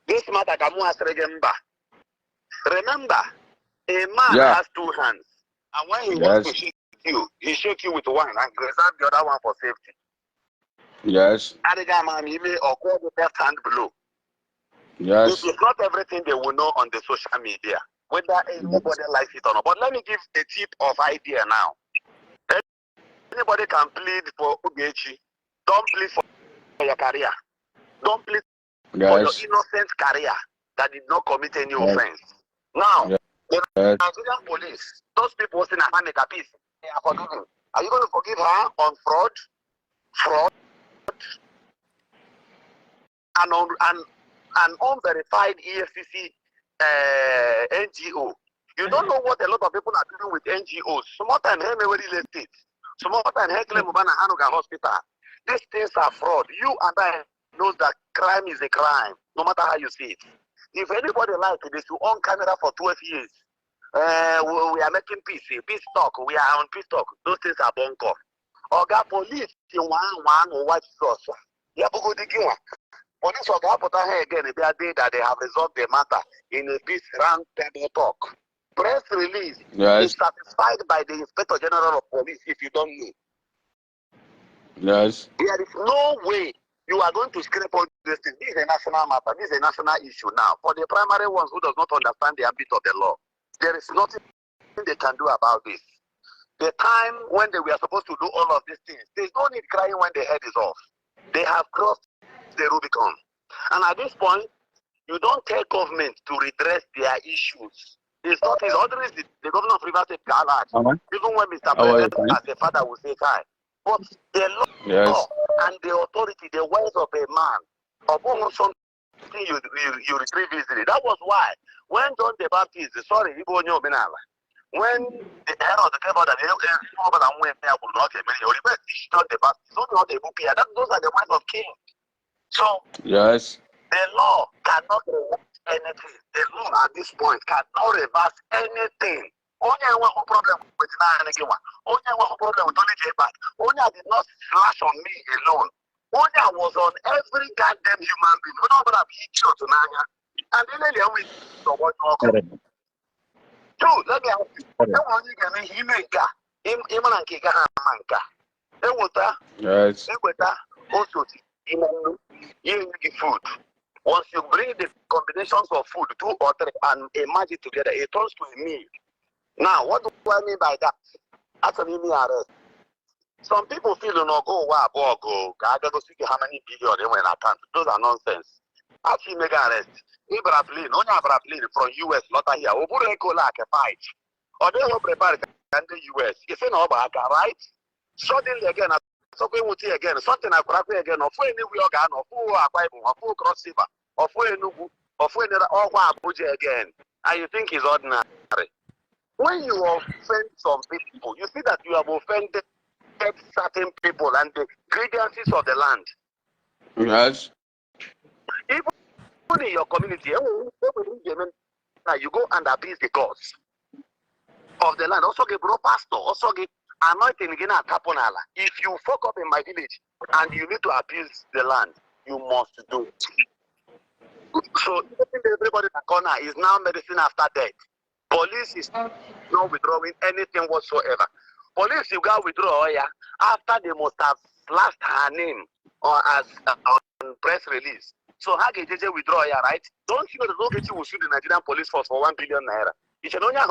This matter remember, a man has two hands, and when he wants to he shake you with one and reserve the other one for safety. Yes. Man, he may occur the left hand below. Yes. It is not everything they will know on the social media, whether anybody likes it or not. But let me give a tip of idea now. Anybody can plead for ogechi. Don't plead for your career. Don't plead for your innocent career that did not commit any offense. Now, the Nigerian police, those people saying I make a peace, they are forgiving. Are you going to forgive her on fraud, and on an unverified EFCC NGO? You don't know what a lot of people are doing with NGOs. Some time they may real estate. Some time they claim Hanuga hospital. These things are fraud. You and I know that crime is a crime, no matter how you see it. If anybody like it, they should on camera for 12 years. We are making peace talk. We are on peace talk. Those things are bunker. Oga police, one white sauce. Police Oga put her again. They are day that they have resolved the matter in a peace round table talk. Press release is satisfied by the Inspector General of Police. If you don't know, there is no way you are going to scrape all this thing. This is a national matter. This is a national issue now. For the primary ones who does not understand the ambit of the law, there is nothing they can do about this. The time when they were supposed to do all of these things, there is no need crying when the head is off. They have crossed the Rubicon. And at this point, you don't tell government to redress their issues. It's not his orders. The governor of Rivers State, even when Mr. President as a father will say hi. But the law and the authority, the words of a man, of almost something you retrieve easily. That was why when John the Baptist, when the head of the table that John the Baptist, not the book here. Those are the words of kings. So the law cannot reverse anything. The law at this point cannot reverse anything. Only one problem with Nana. Only one problem with Tony J. Back. Only I did not slash on me alone. Only I was on every goddamn human being. We don't have to to Nanya. And then they always so what you two, let me ask you. I want you to he make him and Kika Manka. Yes. Also, you give food. Once you bring the combinations of food, 2 or 3, and merge it together, it turns to a meal. Now, what do I mean by that? Actually, arrest. Some people feel go go. I don't see how many billion they went account. Those are nonsense. Actually, make arrest. Ibrahim, only Ibrahim from US, not here. Obureko like a fight. Or they will prepare in the US. If you know about right? Suddenly again, something again, something I could again, or for any organ, or for a Bible, or for cross river, or for a nubu, or for any Abuja again. And you think it's ordinary. When you offend some people, you see that you have offended certain people and the grievances of the land. Yes. Even in your community, you go and appease the gods of the land. Also, get bro pastor. Also, get anointing again at Taponala. If you fuck up in my village and you need to appease the land, you must do it. So everybody in the corner is now medicine after death. Police is not withdrawing anything whatsoever. Police, you got withdraw after they must have slashed her name or as on press release. So how can JJ withdraw right? Don't you know the ogechi will sue the Nigerian police force for 1 billion naira? You should only know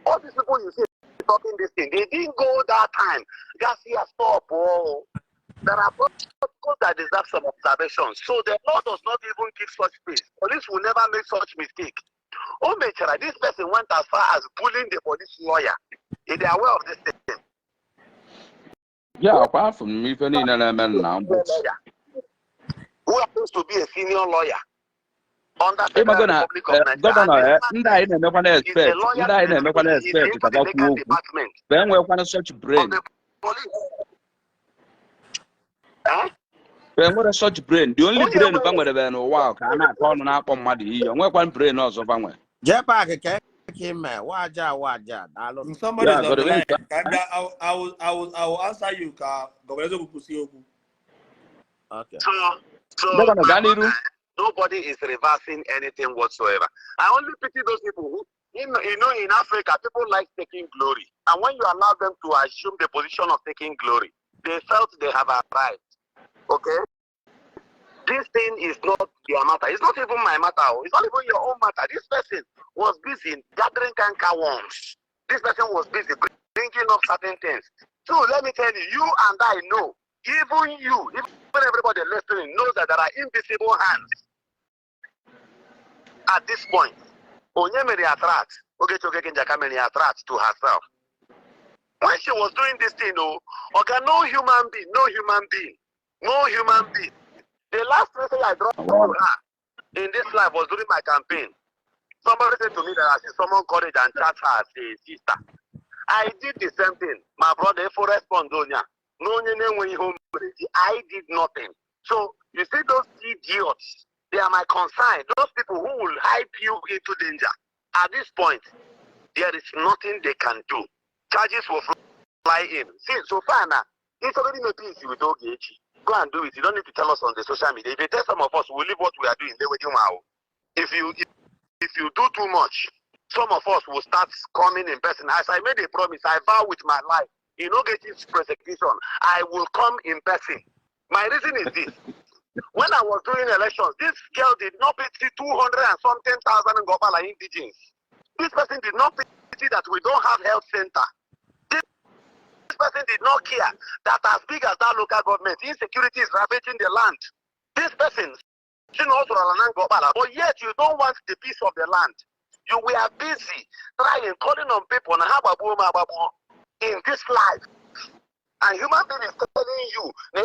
all these people you see talking this thing, they didn't go that time. Just here stop. Oh. There are protocols that deserve some observations. So the law does not even give such space. Police will never make such mistake. Oh, this person went as far as bullying the police lawyer. If they are aware of this thing. Yeah, apart from me, any element now. Who happens to be a senior lawyer under the Republic of Nigeria? Governor, I never expect. I never expect the department. Then we're going to such brain. Then what a such brain? The only brain of Bangladesh or wow, cannot call an apple muddy. And we're one brain also Bangladesh. Japan came, Wajawaja. Somebody's on the line. I will answer you, Okay. So So nobody is reversing anything whatsoever. I only pity those people who, in Africa, people like taking glory. And when you allow them to assume the position of taking glory, they felt they have arrived. Okay? This thing is not your matter. It's not even my matter. It's not even your own matter. This person was busy gathering canker worms. This person was busy bringing up certain things. So let me tell you, you and I know, even you, even everybody listening knows that there are invisible hands at this point. Onyemere attract, ogechi okeke njaka many attract to herself. When she was doing this thing, okay, no human being. The last message I dropped to her in this life was during my campaign. Somebody said to me that I should summon courage and chat her as a sister. I did the same thing. My brother, if you respond, I did nothing. So you see those idiots, they are my concern. Those people who will hype you into danger. At this point, there is nothing they can do. Charges will fly in. See, so far now, it's already made peace with ogechi. Go and do it. You don't need to tell us on the social media. If you tell some of us, we'll leave what we are doing. If you do too much, some of us will start coming in person. As I made a promise, I vow with my life, in ogechi's prosecution, I will come in person. My reason is this. When I was doing elections, this girl did not pity 200 and something thousand in Gopala indigens. This person did not pity that we don't have health center. This person did not care that as big as that local government, insecurity is ravaging the land. This person, but yet you don't want the peace of the land. You were busy trying, calling on people in this life. And human being is telling you, if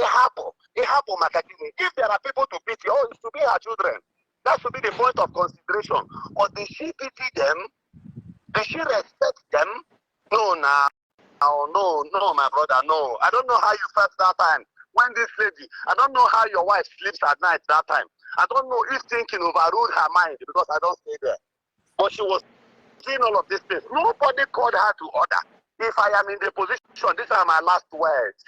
there are people to pity, it should be her children. That should be the point of consideration. Or did she pity them? Did she respect them? No, my brother, no. I don't know how you felt that time. When this lady, I don't know how your wife sleeps at night that time. I don't know if thinking overruled her mind because I don't stay there. But she was seeing all of these things. Nobody called her to order. If I am in the position, these are my last words.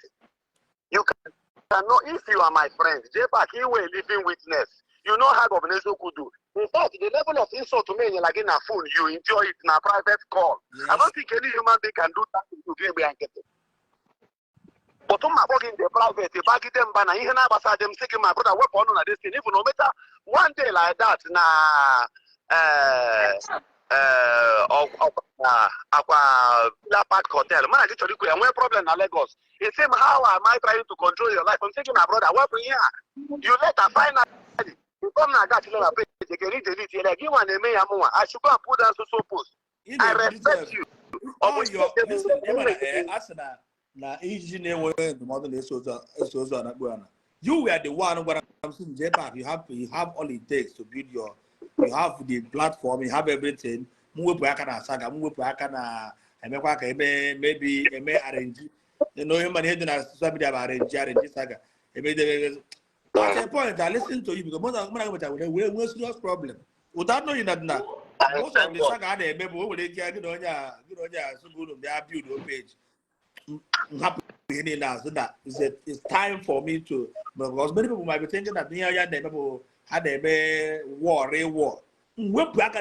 You cannot, if you are my friend, J-Pack, you were a living witness. You know how Governor could do. In fact, the level of insult to me, like in a phone, you enjoy it in a private call. Yes. I don't think any human being can do that to game blanket. But I'm in the private, the baggy them banner, even I them taking my brother weapon on this thing, even no matter one day like that, Park Hotel. Man, I get to the problem in Lagos. It seems, how am I trying to control your life? I'm taking my brother, what here? You let her finally. You come now, got to know a page. You can read it. You want to make I should go and put down so post. I respect you. Oh, your listen, you were the one when I'm saying J-Pack, you have all it takes to build your, you have the platform, you have everything. Maybe arrange. You know, you might have somebody arrange saga. At a point, I listen to you because most of them we serious problem. Without knowing that now, most of the saga they maybe we will get so good on their build page. Happy now, so that it's time for me to, because many people might be thinking that near they people had a war, a war. That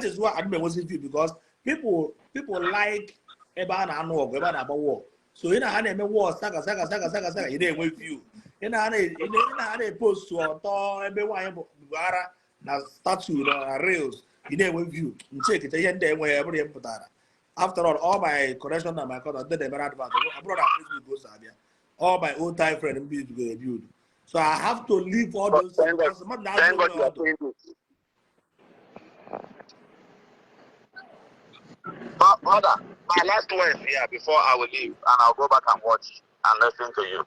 is what I was in because people like about war. So in a hand war, saga, you didn't with you. In a post to a everyone now statue rails, you didn't with you. Check it again there wherever you put that. After all my correction and my contact, they never advance. I brought up Facebook all my old time friend and be to build. So I have to leave all those things. Thank God you are doing this. But brother, my last words here before I will leave and I'll go back and watch and listen to you.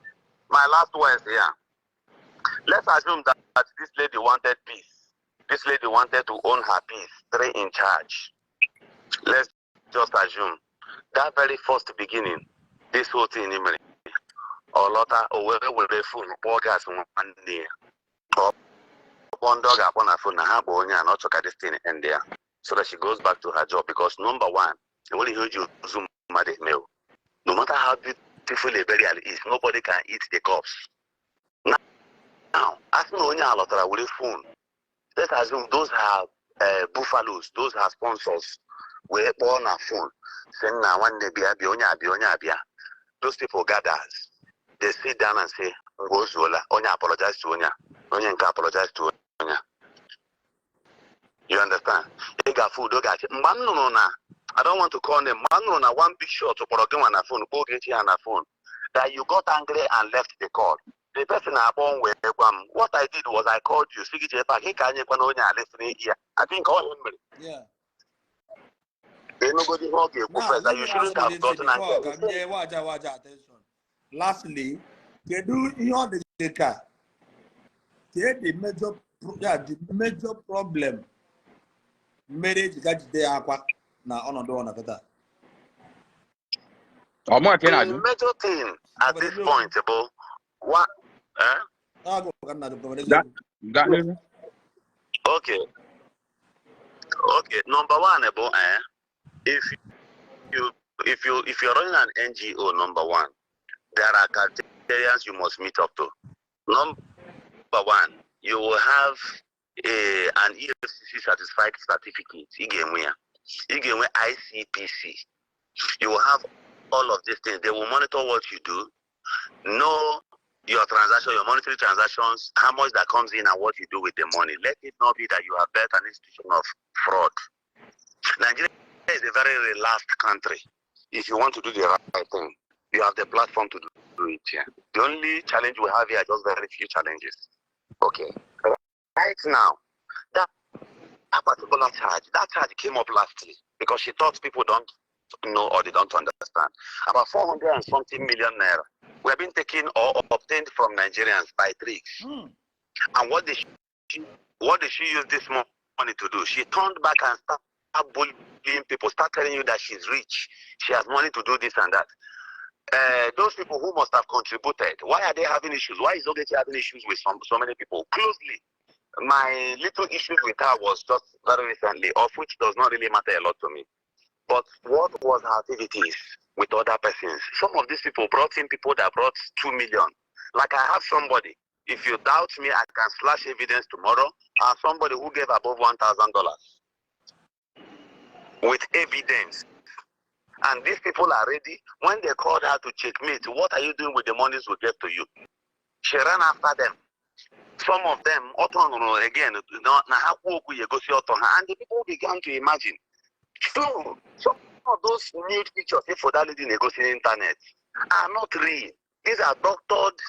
My last words here. Let's assume that this lady wanted peace. This lady wanted to own her peace, stay in charge. Let's just assume that very first beginning, this whole thing in me. Or Lotta, or where will they phone, poor gas one day. Or one dog upon a phone, and not to this thing and there. So that she goes back to her job because number one, I only heard you zoom mad meal. No matter how beautiful a burial is, nobody can eat the corpse. asking Onya Alotara with a phone. Let's assume those have buffaloes, those have sponsors. We're on a phone. Saying now one day Onya. Those people gathers. They sit down and say, Onya apologize to Onya. Onya apologize to Onya. You understand? They got food, they got I don't want to call them one big shot to program on a phone, ogechi on a phone. That you got angry and left the call. The person I born with what I did was I called you, he can't listening here. I think all him. Yeah. Nobody that you shouldn't have gotten angry. Wajawaja, attention. Lastly, they do the car. The major problem. Marriage got there now on the the major thing at this point about what okay. Number one about if you're running an NGO, number one, there are criteria you must meet up to. Number one, you will have an EFCC satisfied certificate. You get ICPC. You will have all of these things. They will monitor what you do, know your transaction, your monetary transactions, how much that comes in and what you do with the money. Let it not be that you have built an institution of fraud. Nigeria is a very relaxed country. If you want to do the right thing, you have the platform to do it here. The only challenge we have here are just very few challenges. Okay. Right now, that particular that charge came up lastly because she thought people don't know or they don't understand. About 400 and something million naira were being taken or obtained from Nigerians by tricks. And what did she use this money to do? She turned back and started bullying people, start telling you that she's rich, she has money to do this and that. Those people who must have contributed, why are they having issues? Why is Ogechi having issues with so many people? Closely, my little issues with her was just very recently, of which does not really matter a lot to me. But what was her activities with other persons? Some of these people brought in people that brought 2 million. Like I have somebody, if you doubt me, I can slash evidence tomorrow. I have somebody who gave above $1,000 with evidence. And these people are ready. When they called her to checkmate, what are you doing with the monies we gave to you? She ran after them. Some of them, again, and the people began to imagine. So, some of those nude pictures, if for that lady negotiating internet, are not real. These are doctored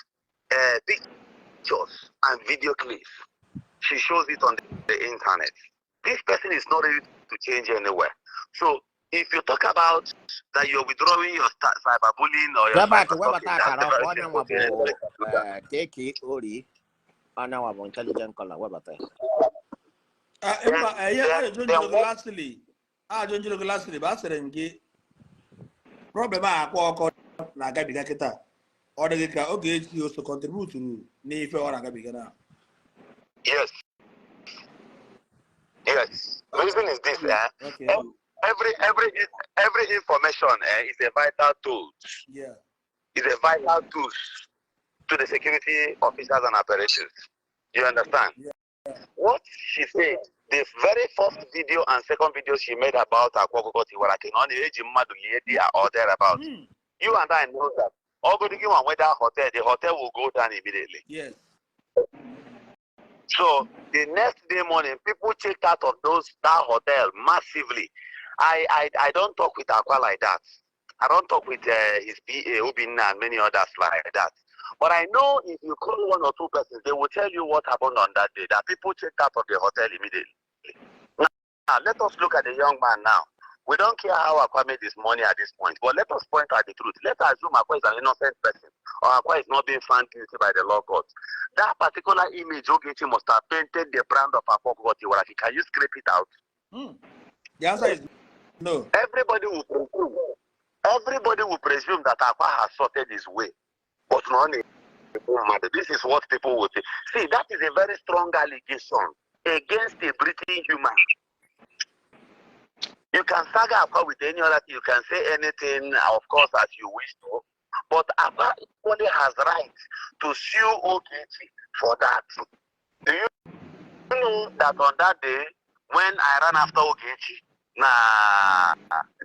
pictures and video clips. She shows it on the internet. This person is not ready to change anywhere. So, if you talk about that you're withdrawing your cyberbullying or your intelligent color. What about that? Lastly, problem na gabiga kita or the ogechi also contribute to ni fe ora gabiga na. Yes. Reason is this, okay. Every information is a vital tool. Yeah. It's a vital tool to the security officers and apparatus. You understand? Yeah. What she said, the very first video and second video she made about Akwokoti were like on the age or thereabout. You and I know that. All good you and whether hotel, the hotel will go down immediately. Yes. So the next day morning, people checked out of that hotel massively. I don't talk with Aqua like that. I don't talk with his PA, Obinna, and many others like that. But I know if you call one or two persons, they will tell you what happened on that day, that people checked out of the hotel immediately. Now, let us look at the young man now. We don't care how Aqua made his money at this point, but let us point at the truth. Let us assume Aqua is an innocent person, or Aqua is not being found guilty by the law court. That particular image, Ogechi must have painted the brand of Aqua. Can you scrape it out? The answer is no. Everybody will presume that Aqua has sorted his way, but not. This is what people will say. See, that is a very strong allegation against a breathing human. You can saga Aqua with any other thing. You can say anything, of course, as you wish to. But Aqua only has right to sue Ogechi for that. Do you know that on that day when I ran after Ogechi,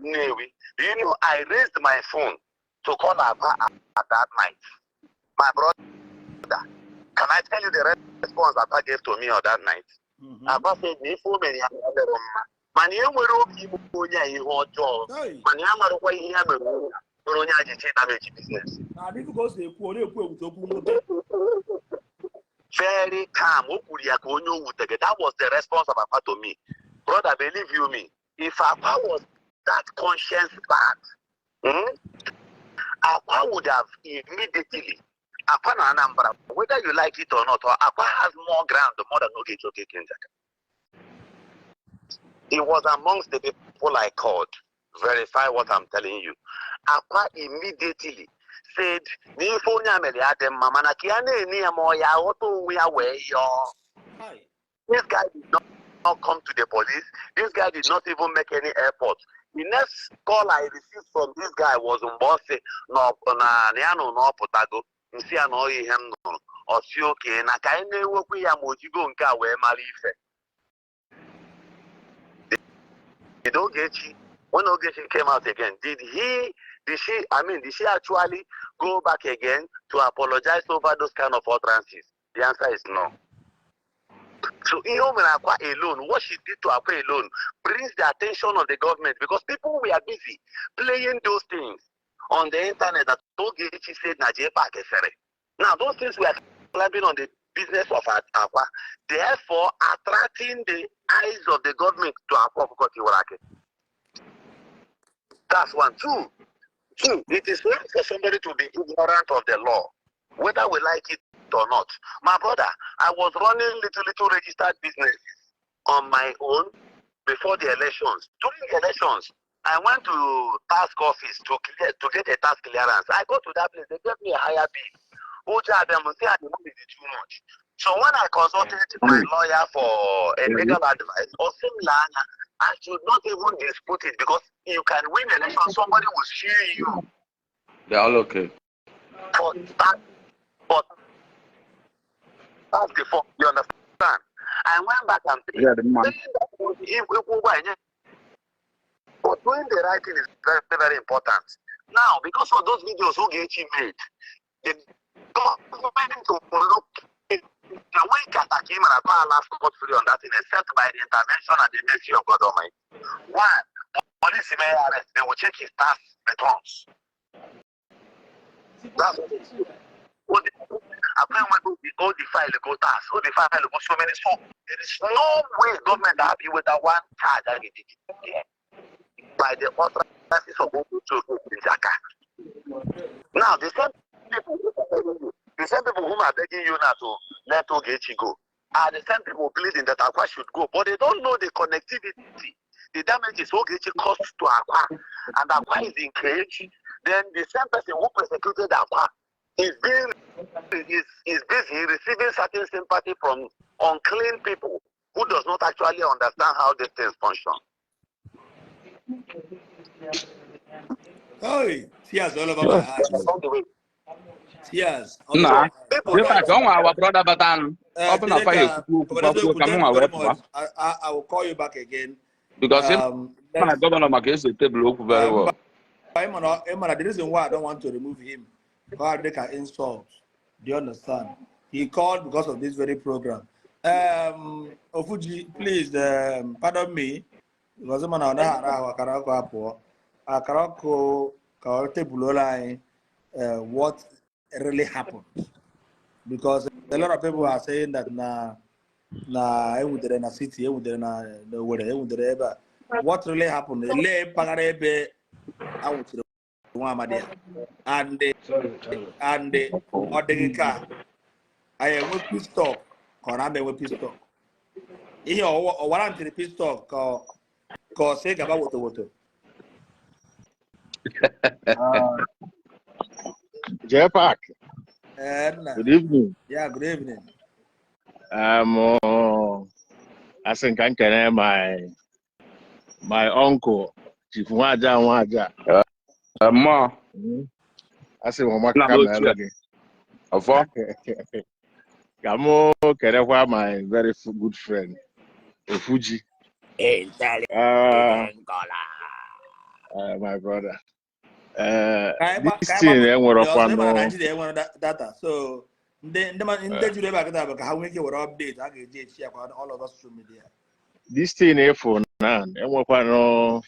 Newi, do you know I raised my phone to call Abba at that night? My brother, can I tell you the response Abba gave to me on that night? Abba said, very calm. That was the response of Abba to me. Brother, believe you me, if Abba was that conscience bad, Abba would have immediately, whether you like it or not, or Abba has more ground, more than okeke njaka. He was amongst the people I called. Verify what I'm telling you. Abba immediately said, this guy did not come to the police. This guy did not even make any effort. The next call I received from this guy was Mbose no Potago. Okay, na ka ene wokwu ya mojigo nke a wee mara ife. Did Ogechi, when Ogechi came out again, did she actually go back again to apologize over those kind of utterances? The answer is no. So Akwa alone, what she did to Akwa alone brings the attention of the government, because people were busy playing those things on the internet that Ogechi said Najepa Kesere. Now those things were clapping on the business of Akwa, therefore attracting the eyes of the government to Akwa Kotiwarake. That's one. Two, it is wrong for somebody to be ignorant of the law, whether we like it or not. My brother, I was running little registered businesses on my own before the elections. During the elections, I went to task office to get a task clearance. I go to that place, they gave me a higher bid. The money is too much. So when I consulted my lawyer for a legal advice, I should not even dispute it, because you can win an election, somebody will sue you. They're all okay. For that, but that's the fault. You understand? I went back and said, but doing the right thing is very, very important. Now, because of those videos Ogechi made, the government to look the way Kata came and Akwa last got free on that thing, except by the intervention and the mercy of God Almighty. One, police may arrest, they will check his tax returns. That's what it is. Apply when all the file go tax, all the file go so many. So there is no way government happy with that one charge that it did by the authorities of njaka. Now the same people who are begging you now to let Ogechi go are the same people pleading that Akwa should go, but they don't know the connectivity, the damages Ogechi caused to Akwa, and Akwa is in cage. Then the same person who persecuted Akwa is busy receiving certain sympathy from unclean people who does not actually understand how these things function. Hey, tears all over my eyes. Tears. Nah, our brother Batan. I will call you back again. Because my governor against the table very well. The reason why I don't want to remove him, because they can insult. Do you understand? He called because of this very program. Ofuji, please, pardon me, because I'm on what really happened. Because a lot of people are saying that city, what really happened? And Odegika, I am with pistol, Korambe with pistol. Here, or one anti pistol, cause say about water. Jepak. Good evening. Yeah, good evening. I think I can my uncle, Chief Waja. Ma. I say, well, my camera again. Gamo Kerewa, my very good friend, Fuji. My brother. This thing, data. So then the man in the July how we get update. I get share all of us social media. This thing for now, and no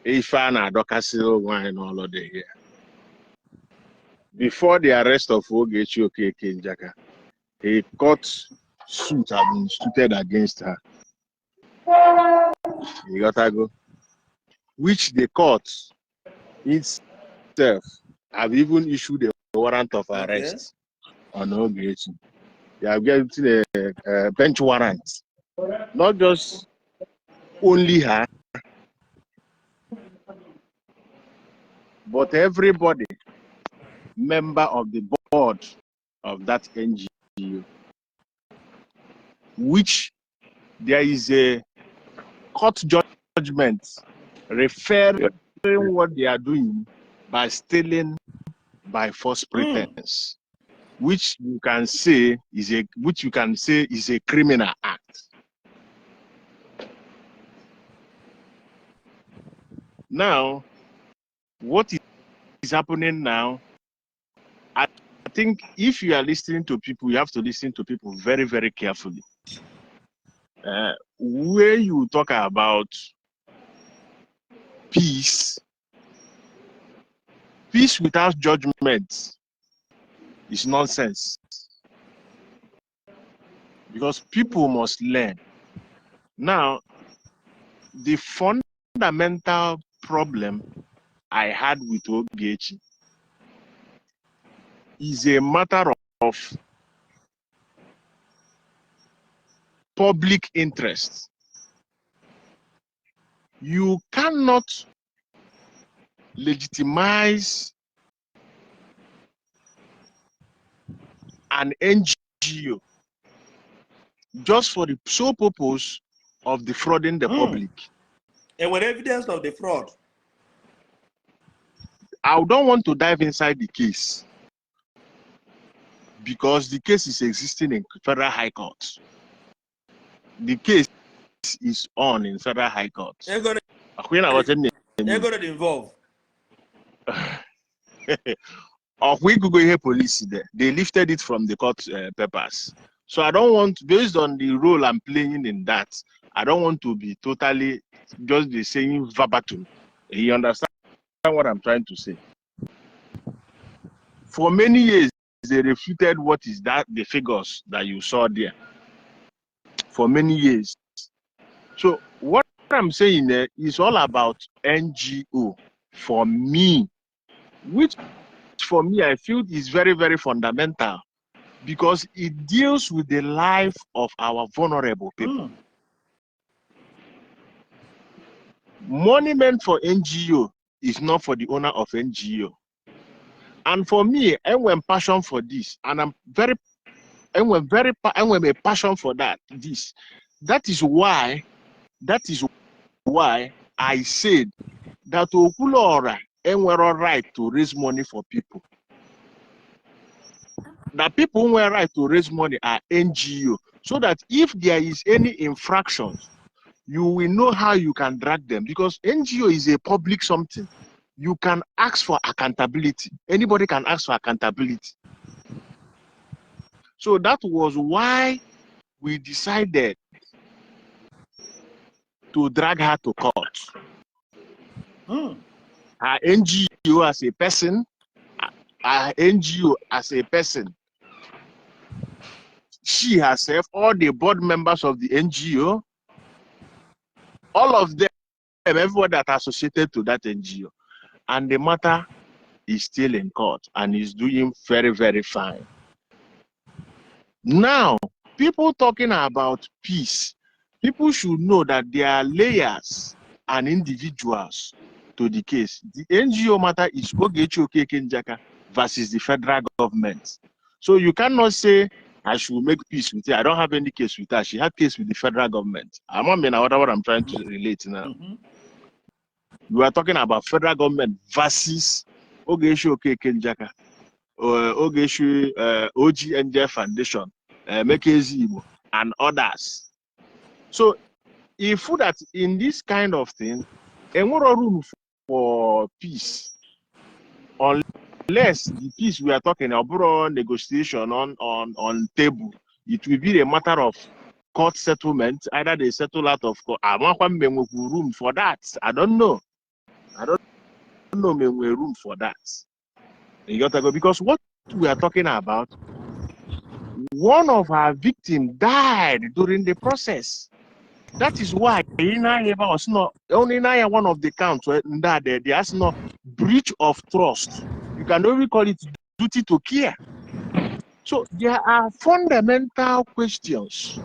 if I Docasio wine all of the here. Before the arrest of Ogechi, okeke, njaka, a court suit had been instituted against her. You got to go. Which the court itself have even issued a warrant of arrest on Ogechi. They have given a bench warrant. Not just only her, but everybody member of the board of that NGO, which there is a court judgment referring what they are doing by stealing by false pretense, which you can say is a criminal act. Now, what is happening now? I think if you are listening to people, you have to listen to people very, very carefully. Where you talk about peace without judgment is nonsense. Because people must learn. Now, the fundamental problem I had with Ogechi is a matter of public interest. You cannot legitimize an NGO just for the sole purpose of defrauding the public. And with evidence of the fraud. I don't want to dive inside the case because the case is existing in Federal High Court. The case is on in Federal High Court. They're going to involve. Or we could go here police there. They lifted it from the court papers. So I don't want, based on the role I'm playing in that, I don't want to be totally just the same verbatim. You understand what I'm trying to say? For many years, they refuted what is that the figures that you saw there. For many years. So what I'm saying there is all about NGO for me, which for me I feel is very, very fundamental because it deals with the life of our vulnerable people. Money meant for NGO is not for the owner of NGO. And for me, I have passion for this, and I'm a passion for that. That is why I said that Okulora have a right to raise money for people. The people who have a right to raise money are NGO, so that if there is any infractions, you will know how you can drag them, because NGO is a public something. You can ask for accountability. Anybody can ask for accountability. So that was why we decided to drag her to court. Her NGO as a person, she herself, all the board members of the NGO, all of them, everyone that associated to that NGO. And the matter is still in court and is doing very, very fine. Now, people talking about peace, people should know that there are layers and individuals to the case. The NGO matter is ogechi, okeke, njaka versus the federal government. So you cannot say, I should make peace with her. I don't have any case with her. She had case with the federal government. I'm not mean what I'm trying to relate now. We are talking about federal government versus ogechi, okeke, njaka. Ogechi, OGNJ Foundation, Mekezi Igbo, and others. So if that in this kind of thing, and what room for peace, unless the peace we are talking about negotiation on table, it will be a matter of court settlement. Either they settle out of court. I want room for that. I don't know. Room for that. You got to go, because what we are talking about, one of our victims died during the process. That is why was not only one of the counts that there's no breach of trust. You can only call it duty to care. So there are fundamental questions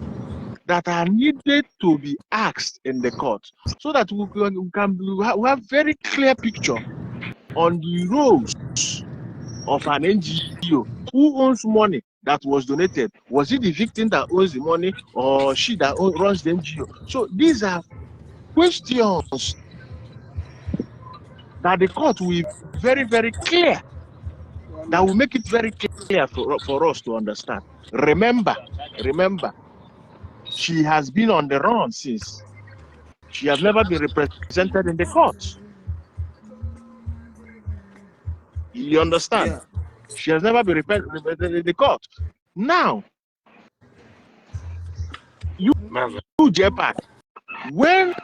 that are needed to be asked in the court, so that we have very clear picture on the roles of an NGO. Who owns money that was donated? Was it the victim that owns the money, or she that runs the NGO? So these are questions that the court will be very, very clear, that will make it very clear for us to understand. Remember, she has been on the run since. She has never been represented in the court. You understand? Yeah. She has never been represented in the court. Now, you Jepak, when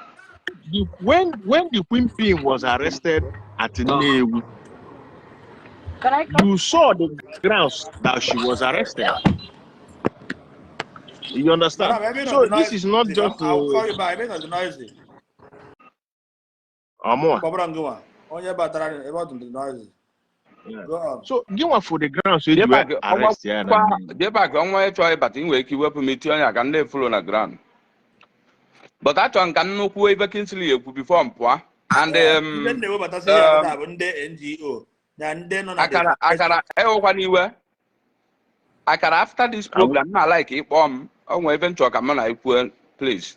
the Queen Pin was arrested at Nnewi, you saw the grounds that she was arrested. You understand? So this is not just. I'll call you back. I think noisy. So give one for the ground, so you arrest here. But I don't know who ever Kinsley before Mpwa. And I can after this program, I like it bomb. I even talk a man please.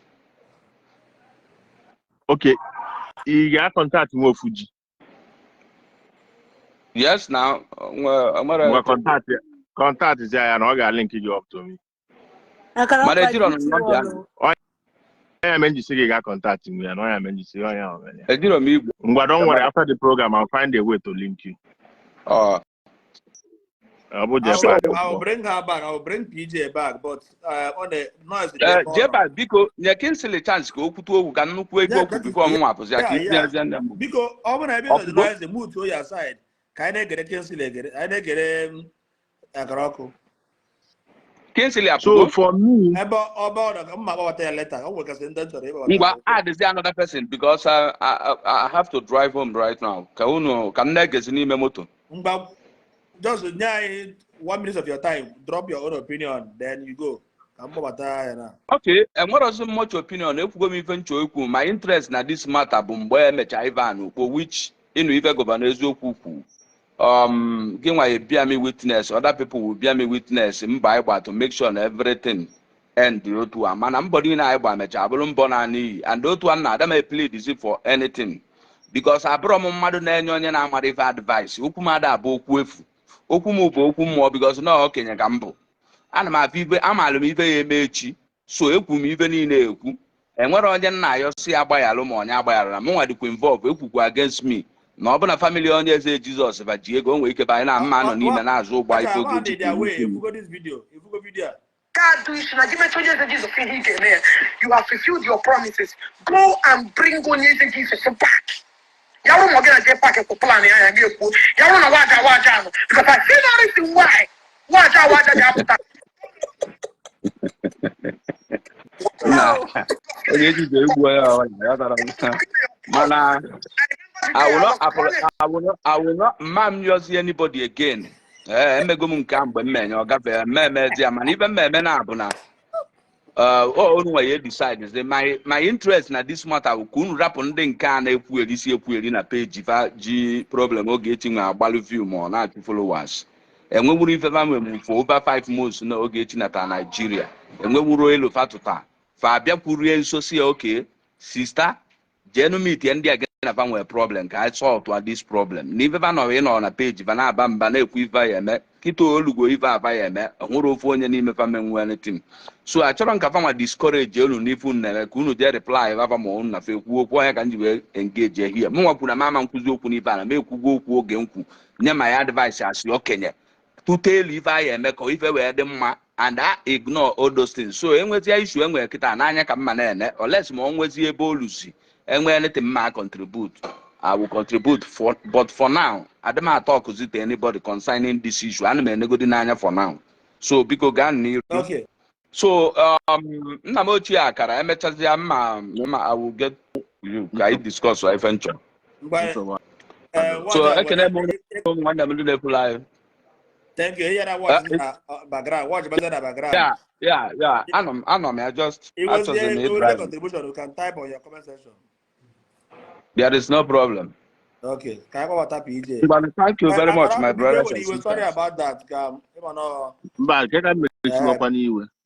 Okay. You got contact with Fuji. Yes, now contact is there, and I got link you up to me. I mean, you say you got contact me, and I mean, you say, don't worry, after the program, I'll find a way to link you. I'll bring her back. I'll bring PJ back, but on the noise. Jeba, because you can still a chance go to can look before more. Because I want to be the noise, the mood to your side. Can I get a cancel? I get a Garoko. So for me, about a letter. I is another person because I have to drive home right now. Kauno can get any moto. Just 1 minute of your time, drop your own opinion, then you go. Okay, and what was much opinion? If we even to my interest na this matter, Bumboy Mechaivan, for which in even governors kuku. Give my bear me witness, other people will bear me witness in Bible to make sure everything and the to a man. I'm body in I by Mechabulum Bonani, and those one now that may plead is it for anything. Because I brought my mother and I'm advice. Ukumada book with. Okumu because no okay gambo. And my people I'm mechi so ekum even in eku. And what on na yo see abayalo mo nya abayalo mo wadi involve ekuku against me. No open a family on say Jesus if I go we ke by na man on him na azu gba ife go if you go this video, if you go video. God do it. You have fulfilled your promises. Go and bring Jesus back. You don't want to get back a plan. You don't want to Wajawaja because I see no reason why Wajawaja. Mana, I will not ma'am you see anybody again. Megum camp men or gabe men even men abuna. Decide is my interest na this matter will rap on the can in a page G problem ogechi na agbalu view more na followers. And we will even for over 5 months no ogechi na Nigeria. And we will roll fatuta. Fabia Purian so see okay, sister, genomite and na fa nwere problem ka I solve to this problem na ife fa nọ ịnọ na page fa na-aba mba na-ekwu ife ya eme kịta olugo ife aba ya eme ọhụrụ ofu onye n'ime fa menwe anything so achọrọ nka fa nwa discourage elu n'ife unu na-eme ka unu jee reply fa ma unu na fa ekwu okwu onye ka m ji wee engage here m nwakwu na mama nkwuzi okwu n'ife a na m ekwugo okwu oge nkwu nye ma ya advice asị okenye tutu elu ife a ya eme ka ife wee dị mma and I ignore all those things so enwetia issue enwere kịta n'anya ka mma na-ene oles ma ọ nwezi ebe oluzi enwe anything ma contribute I will contribute but for now I don't talk to anybody concerning this issue ana m enegodi n'anya for now so biko gaa n'iru okay so nna m ochie akara emechazia mma I will get you ka I discuss ife nchọ so ekene m nwanne m ndị na-ekwula anyị. Thank you. Here I watch background. Watch better the background. Yeah. I know. Just it was the contribution. You can type on your comment section. There is no problem. Okay. Can I go with PJ? Thank you very much, my brother. Sorry about that.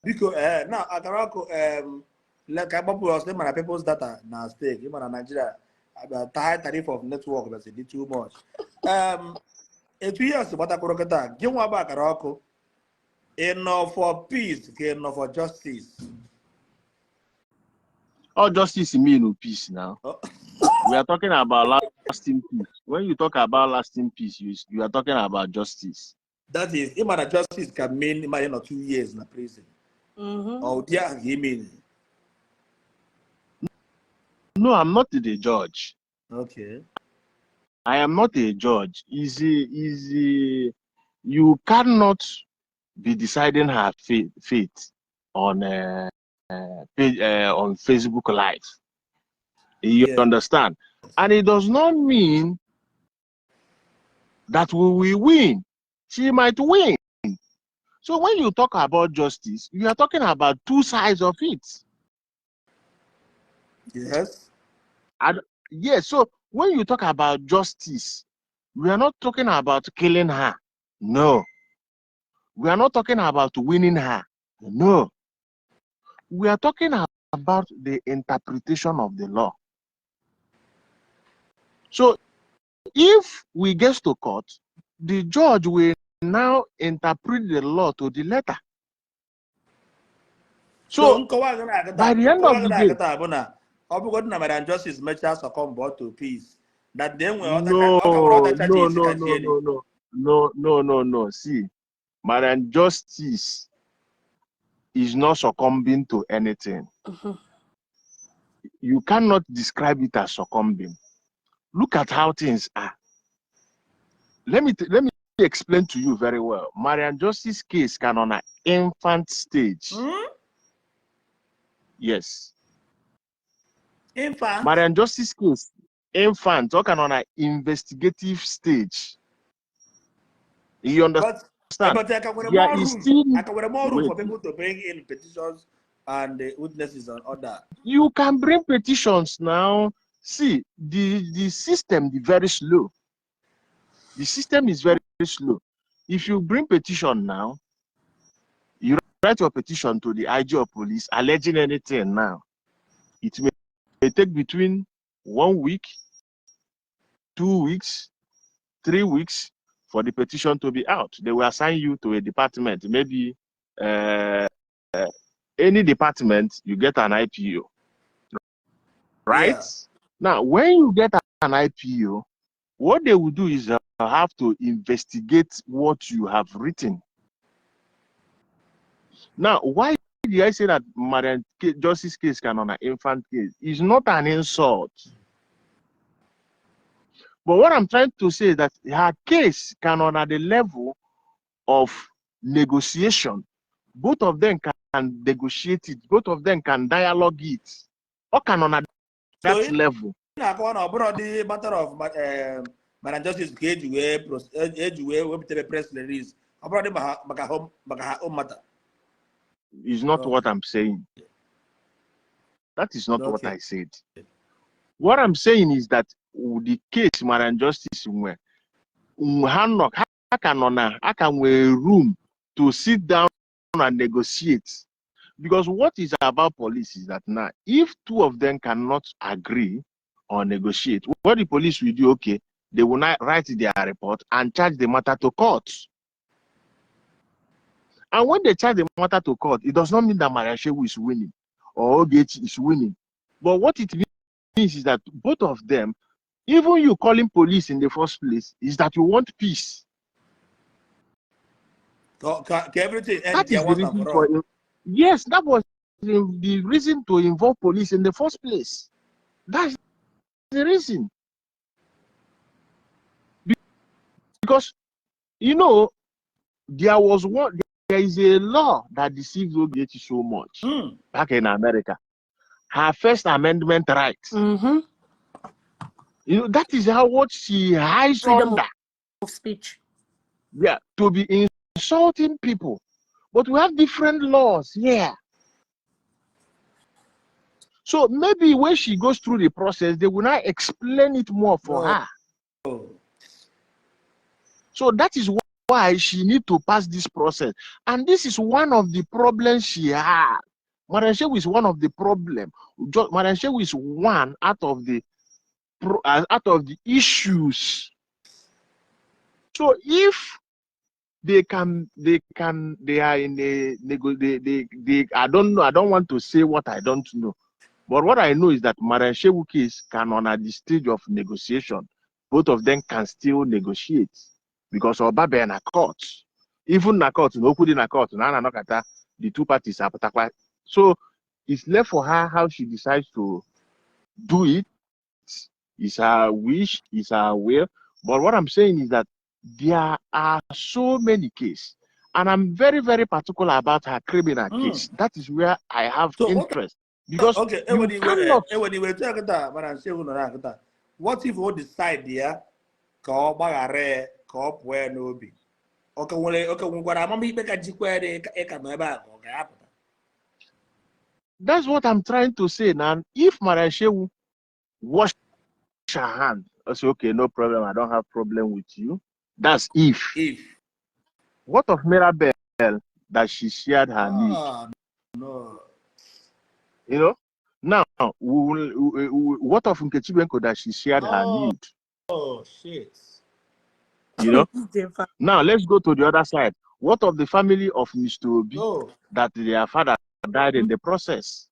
Because now Akarako like was my people's data now stake. Even in Nigeria, the high tariff of network was too much. 2 years what I could get give one back Akarako. Enough for peace, enough for justice. All justice mean peace now. We are talking about lasting peace. When you talk about lasting peace, you are talking about justice. That is, even justice can mean 2 years in prison. Oh, yeah, he mean. No, I'm not the judge. Okay. I am not a judge. Easy. You cannot be deciding her fate on Facebook Live. You understand? And it does not mean that we will win. She might win. So when you talk about justice, you are talking about two sides of it. Yes. Yes. So when you talk about justice, we are not talking about killing her. No. We are not talking about winning her. No. We are talking about the interpretation of the law. So if we get to court, the judge will now interpret the law to the letter. So by the end of the day, justice measures succumb to peace. That then no. See, Madam Justice is not succumbing to anything. You cannot describe it as succumbing. Look at how things are. Let me explain to you very well. Marian Justice case can on an infant stage. Yes. Infant. Marian Justice case, infant, talking on an investigative stage. You understand? But I can more room for people to bring in petitions and witnesses and all that. You can bring petitions now. See, the system is very slow. The system is very slow. If you bring petition now, you write your petition to the IG of police alleging anything now. It may take between 1 week, 2 weeks, 3 weeks for the petition to be out. They will assign you to a department, maybe any department, you get an IPO. Right? Yeah. Now, when you get an IPO, what they will do is have to investigate what you have written. Now, why did I say that Marian Justice case can on an infant case? It's not an insult. But what I'm trying to say is that her case can on at the level of negotiation. Both of them can negotiate it. Both of them can dialogue it. Or can on at that level. The matter of Marian Justice case where press release. Is not what I'm saying. That is not what I said. What I'm saying is that the case Marian Justice I can room to sit down and negotiate. Because what is about police is that now, if two of them cannot agree or negotiate. What the police will do, okay, they will not write their report and charge the matter to court. And when they charge the matter to court, it does not mean that Marashewu is winning or Ogechi is winning. But what it means is that both of them, even you calling police in the first place, is that you want peace. Everything that is the reason for it. Yes, that was the reason to involve police in the first place. That's the reason. Because, you know, there is a law that deceives Ogechi so much back in America. Her First Amendment rights. You know, that is what she hides Freedom under. of speech. Yeah, to be insulting people. But we have different laws here. So maybe when she goes through the process, they will not explain it more for her. So that is why she needs to pass this process. And this is one of the problems she has. Marashewu is one of the problems. Marashewu is one out of the issues. So if they are in a I don't know. I don't want to say what I don't know. But what I know is that Marashewu case can, on at the stage of negotiation, both of them can still negotiate because Obabe and a court, even na court, no put in a court, the two parties are. So it's left for her how she decides to do it. It's her wish, it's her will. But what I'm saying is that there are so many cases, and I'm very, very particular about her criminal case. That is where I have interest. Because you cannot. What if we decide there? That's what I'm trying to say now. If Marashewu wash her hand, I say, okay, no problem. I don't have problem with you. That's if. What of Mirabel that she shared her need? No. You know. Now, what of Nkechibenko that she shared her need? Oh shit. You know. Now let's go to the other side. What of the family of Mr. Obi that their father died in the process?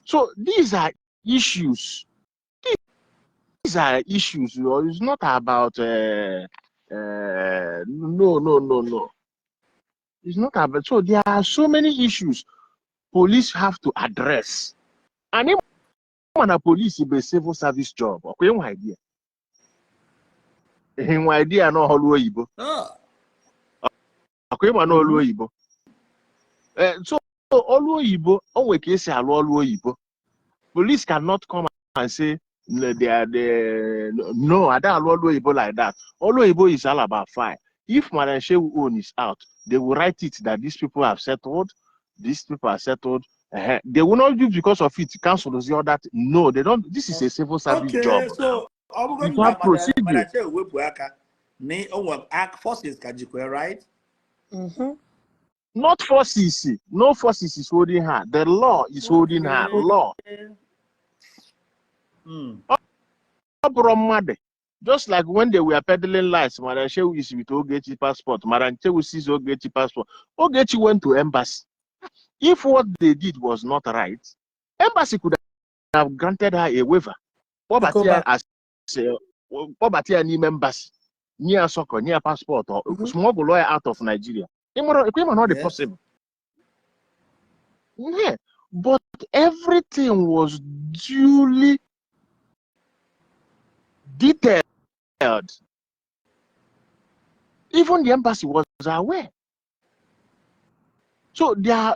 So these are issues. These are issues. It's not about no. It's not about. So there are so many issues police have to address. And even when a police is a civil service job, okay, no idea. No idea no Oluoyibo. Okay, no Oluoyibo. So Oluoyibo, onwe ka esi alụ Oluoyibo. Police cannot come and say no, I don't alụ Oluoyibo like that. Oluoyibo is all about fire. If Marashewu own is out, they will write it that these people have settled. These people are settled. They will not do because of it. Cancel the other. No, they don't. This is a civil service job. So you have proceedings. Forces right? Not forces. No forces is holding her. The law is holding her. Law. Just like when they were peddling lies, Marashewu is with Ogechi passport. Marashewu sees Ogechi passport. Ogechi went to embassy. If what they did was not right, embassy could have granted her a waiver. Embassy, near soccer, near passport, or smuggle lawyer out of Nigeria. Not the possible. Yeah, but everything was duly detailed. Even the embassy was aware. So there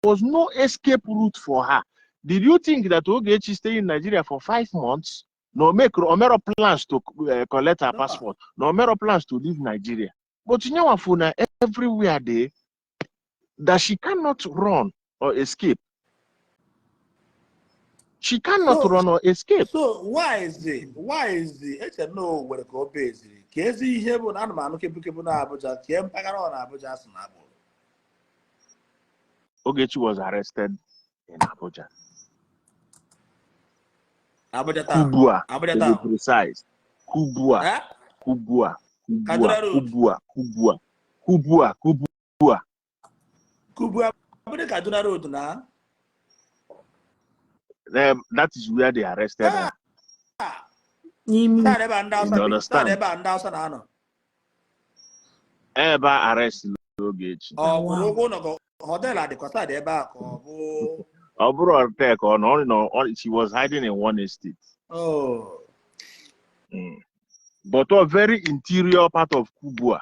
was no escape route for her. Did you think that Ogechi stayed in Nigeria for 5 months? No, Omero plans to collect her passport. No, Omero plans to leave Nigeria. But you know, Afuna, everywhere there, that she cannot run or escape. She cannot run or escape. So why is it? It's a no where go busy. Kezi hebo na manu kebu na Abuja. Kiem pagaro na Abuja snabo. Ogechi was arrested in Abuja. Kubwa, to be precise. Kubwa. Eh? Kubwa. Kaduna Road. Kubwa. Kaduna Road now. That is where they arrested her. You understand? Eba arrest ogechi. Hotel at the Costa de Bac or she was hiding in one estate. Oh. But a very interior part of Kubwa.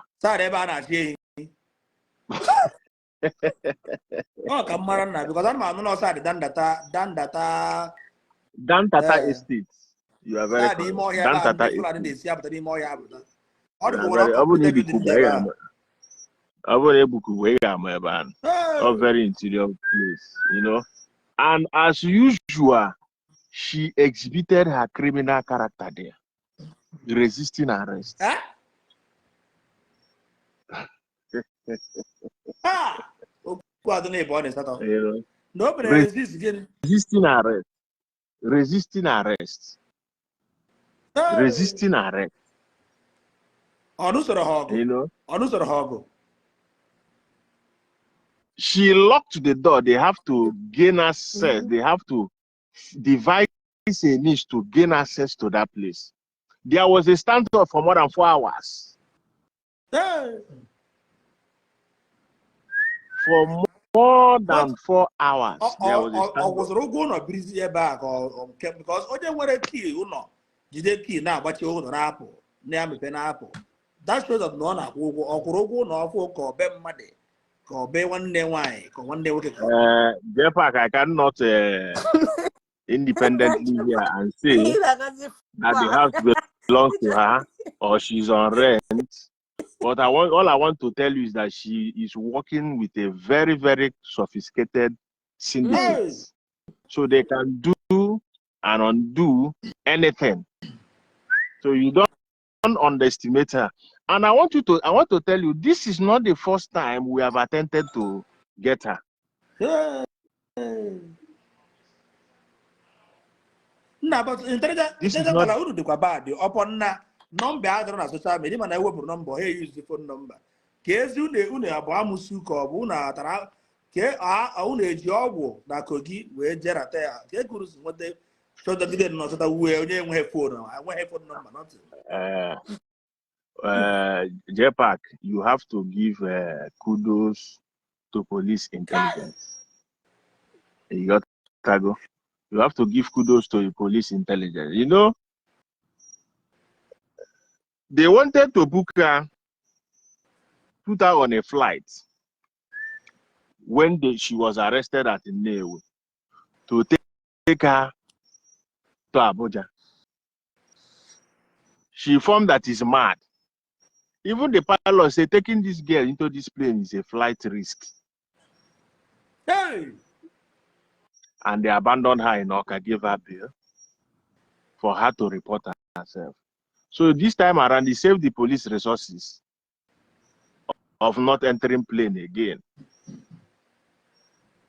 Oh, come on now, because I'm not outside Dandata Estate. You are very correct. Dandata a very interior place, you know. And as usual, she exhibited her criminal character there, resisting arrest. Huh? Nobody resisting arrest. Resisting arrest. Hey. Resisting arrest. You know? She locked the door. They have to gain access. They have to devise a niche to gain access to that place. There was a standoff for more than 4 hours. Hey. For more than 4 hours. There was a standoff. Was Rogo or busy back or because they were a key, you know. Did they key now, but you own an apple, near me pen apple. That shows up none of Rogo nor folk or Ben Muddy. Or Bay one day why, one day with Jepak, I cannot independently here and say that the house belongs to her or she's on rent. But all I want to tell you is that she is working with a very, very sophisticated syndicate. So they can do and undo anything. So you don't underestimate her. And I want to tell you, this is not the first time we have attempted to get her. No, but this is not bad. Upon number on social media, and I will number. Here use the phone number. Case you ne abamusu ko bu na tara ke a job na kogi we jerata ke kurus what they so that didn't know that we only have phone. I want have phone number not. Jepak, you have to give kudos to police intelligence. You got Tago. You have to give kudos to the police intelligence. You know, they wanted to book her, put her on a flight when she was arrested at Nnewi to take her to Abuja. She informed that is mad. Even the pilot said taking this girl into this plane is a flight risk. Hey! And they abandoned her in Oka, gave her bail for her to report herself. So this time around, they saved the police resources of not entering plane again.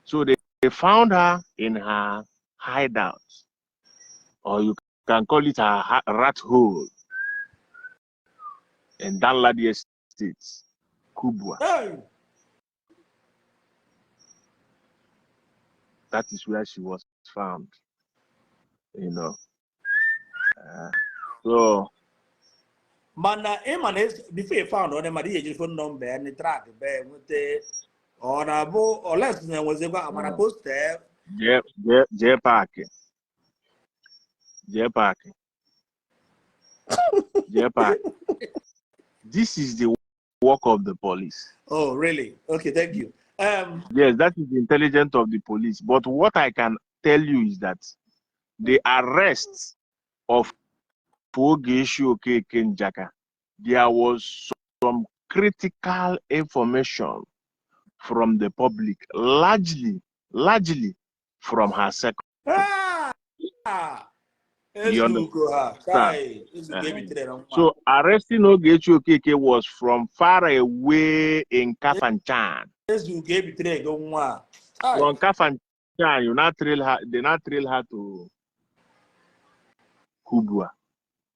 So they found her in her hideout, or you can call it a rat hole in Danladi Estate, Kubwa. Hey! That is where she was found, you know. So, Mana emanes before you found on them, the phone number and the track bear with the or a bow or less than was ever a man post there. Jepak. This is the work of the police. Oh, really? Okay, thank you. Yes, that is the intelligence of the police. But what I can tell you is that the arrest of ogechi, okeke, njaka, there was some critical information from the public, largely from her second. You understand? So arresting ogechi, okeke was from far away in Kafanchan. From Kafanchan, they not trail her to Kubwa.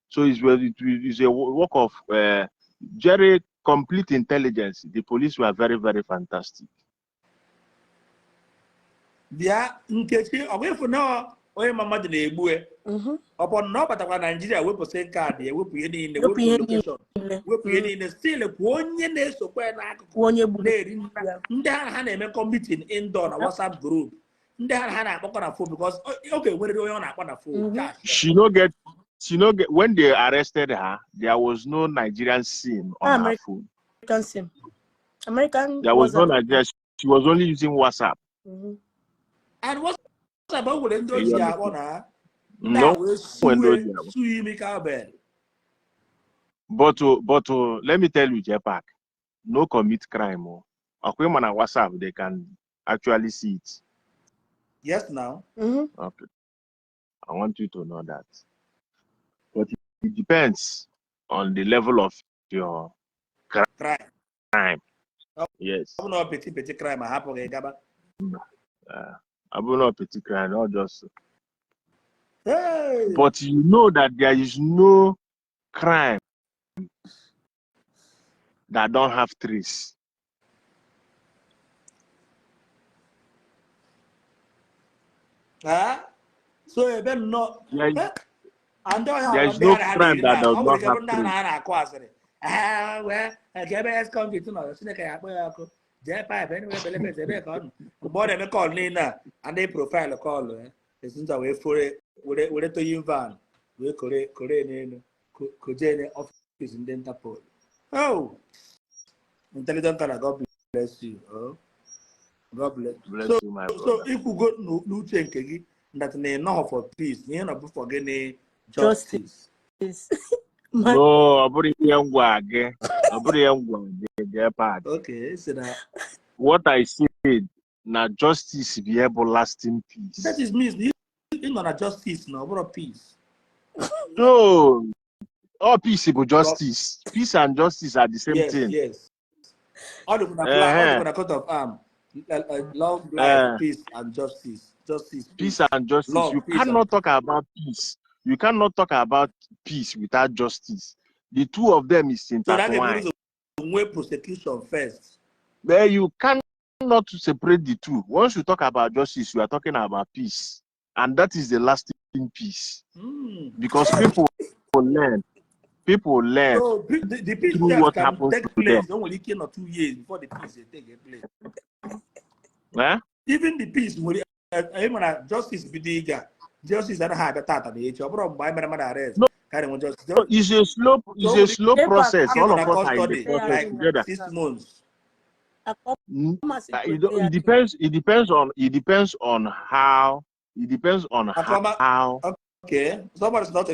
So it's a work of very complete intelligence. The police were very, very fantastic. Yeah, Nkechi, away for now, or Mama de Ebue. Upon no, but our Nigeria, we possess card, we put in the location. We put in the still a one year so where I committee indoor WhatsApp group. Because okay, we're doing on a phone. She no get when they arrested her, there was no Nigerian SIM on her phone. There was no Nigerian. She was only using WhatsApp. And what's about when those are no, but let me tell you, Jepak, no commit crime. Okay, man, on WhatsApp they can actually see it. Yes, now. Okay, I want you to know that. But it depends on the level of your crime. Yes. I don't petty crime. I happen to I don't know petty crime, not just. Hey. But you know that there is no crime that don't have trace. So you better not. And there is no crime that does not have trace. Well, I can't be as concrete to know. More than a call Nina, and they profile a call. Since I wait for it, would it to you van? We Korean office in Dentapol. Oh, intelligent color, God bless you. Oh, God bless you, my brother. So if we go no change that enough for peace, you know, before getting justice. No, okay, so that what I said, now justice be able lasting peace. That is means you not justice, no, but peace. No, all peaceable justice. Peace and justice are the same thing. Yes. All the coat of love, life, peace, and justice. Peace and justice. Love, you cannot talk about peace. You cannot talk about peace without justice. The two of them is intertwined. So that prosecution first. There you cannot separate the two. Once you talk about justice, you are talking about peace, and that is the lasting peace. Because people learn. So the peace what can take place only 1 or 2 years before the peace take place. Even the peace, justice be the justice that have a tata the age. No, it's a slow process. All of us are in the process together. 6 months. It depends on how. Okay, somebody's not a